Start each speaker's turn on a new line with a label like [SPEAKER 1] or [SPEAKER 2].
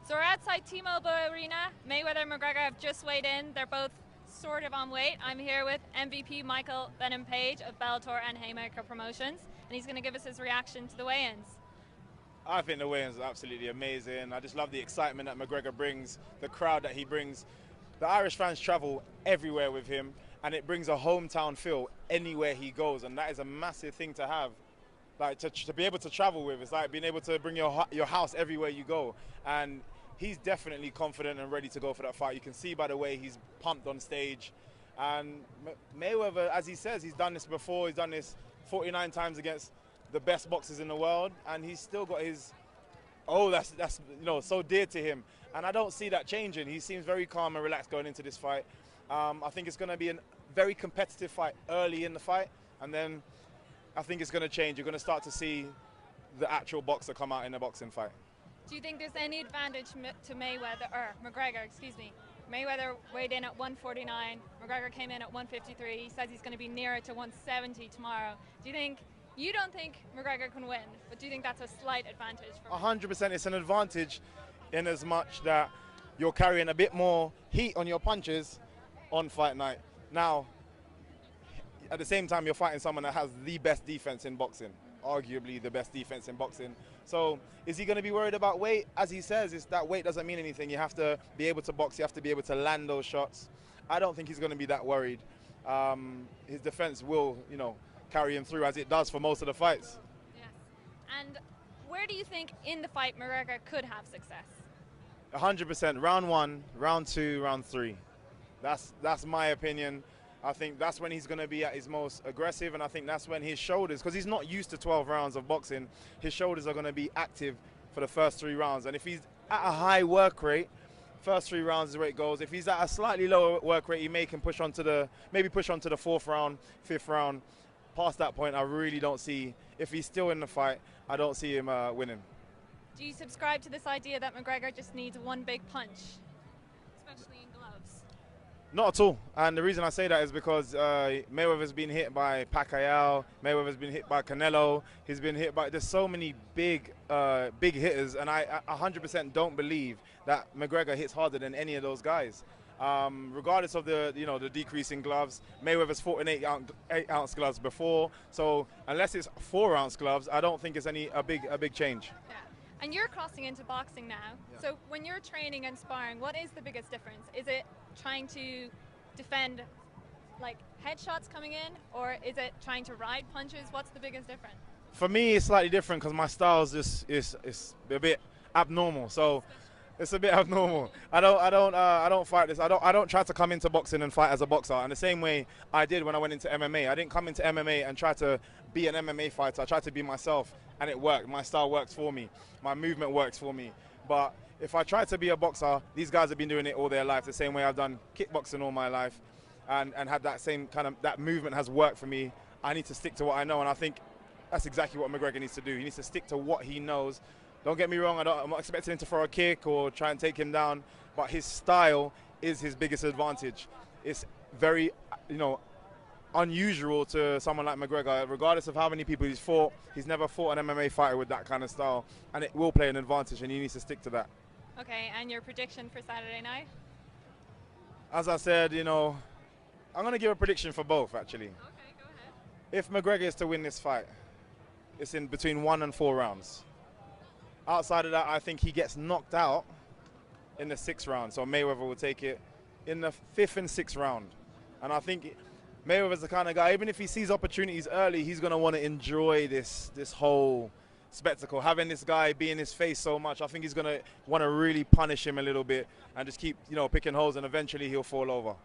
[SPEAKER 1] So we're outside T-Mobile Arena. Mayweather and McGregor have just weighed in. They're both sort of on weight. I'm here with MVP Michael Venom Page of Bellator and Haymaker Promotions, and he's going to give us his reaction to the weigh-ins.
[SPEAKER 2] I think the weigh-ins are absolutely amazing. I just love the excitement that McGregor brings, the crowd that he brings. The Irish fans travel everywhere with him, and it brings a hometown feel anywhere he goes, and that is a massive thing to have. Like to be able to travel with, it's like being able to bring your house everywhere you go. And he's definitely confident and ready to go for that fight. You can see by the way he's pumped on stage. And Mayweather, as he says, he's done this before. He's done this 49 times against the best boxers in the world, and he's still got his, that's so dear to him. And I don't see that changing. He seems very calm and relaxed going into this fight. I think it's going to be a very competitive fight early in the fight, and then I think it's going to change. You're going to start to see the actual boxer come out in a boxing fight.
[SPEAKER 1] Do you think there's any advantage to McGregor, excuse me? Mayweather weighed in at 149, McGregor came in at 153. He says he's going to be nearer to 170 tomorrow. You don't think McGregor can win, but do you think that's a slight advantage for him?
[SPEAKER 2] 100% it's an advantage in as much that you're carrying a bit more heat on your punches on fight night. Now, at the same time, you're fighting someone that has the best defense in boxing, arguably the best defense in boxing. So is he going to be worried about weight? As he says, it's that weight doesn't mean anything. You have to be able to box. You have to be able to land those shots. I don't think he's going to be that worried. His defense will, carry him through, as it does for most of the fights.
[SPEAKER 1] Yes. And where do you think in the fight McGregor could have success?
[SPEAKER 2] 100%. Round 1, round 2, round 3. That's my opinion. I think that's when he's going to be at his most aggressive, and I think that's when his shoulders, because he's not used to 12 rounds of boxing, his shoulders are going to be active for the first 3 rounds. And if he's at a high work rate, first 3 rounds is where it goes. If he's at a slightly lower work rate, he maybe push onto the 4th round, 5th round. Past that point, I really don't see, if he's still in the fight, I don't see him winning.
[SPEAKER 1] Do you subscribe to this idea that McGregor just needs one big punch, especially in gloves?
[SPEAKER 2] Not at all. And the reason I say that is because Mayweather's been hit by Pacquiao, Mayweather's been hit by Canelo, he's been hit by, there's so many big hitters, and I 100% don't believe that McGregor hits harder than any of those guys. Regardless of the decrease in gloves, Mayweather's fought in 8-ounce gloves before, so unless it's 4-ounce gloves, I don't think it's a big change.
[SPEAKER 1] Yeah. And you're crossing into boxing now, yeah. So when you're training and sparring, what is the biggest difference? Is it trying to defend like headshots coming in, or is it trying to ride punches? What's the biggest difference?
[SPEAKER 2] For me, it's slightly different because my style is a bit abnormal. So it's a bit abnormal. I don't fight this. I don't try to come into boxing and fight as a boxer. And the same way I did when I went into MMA. I didn't come into MMA and try to be an MMA fighter. I tried to be myself, and it worked. My style works for me. My movement works for me. But if I try to be a boxer, these guys have been doing it all their life, the same way I've done kickboxing all my life, and had that same that movement has worked for me. I need to stick to what I know, and I think that's exactly what McGregor needs to do. He needs to stick to what he knows. Don't get me wrong, I'm not expecting him to throw a kick or try and take him down, but his style is his biggest advantage. It's very, unusual to someone like McGregor. Regardless of how many people he's fought, he's never fought an MMA fighter with that kind of style, and it will play an advantage, and he needs to stick to that.
[SPEAKER 1] Okay, and your prediction for Saturday night?
[SPEAKER 2] As I said, I'm going to give a prediction for both, actually.
[SPEAKER 1] Okay, go ahead.
[SPEAKER 2] If McGregor is to win this fight, it's in between 1 and 4 rounds. Outside of that, I think he gets knocked out in the 6th round, so Mayweather will take it in the 5th and 6th round. And I think Mayweather's the kind of guy, even if he sees opportunities early, he's going to want to enjoy this whole spectacle. Having this guy be in his face so much, I think he's going to want to really punish him a little bit and just keep, picking holes, and eventually he'll fall over.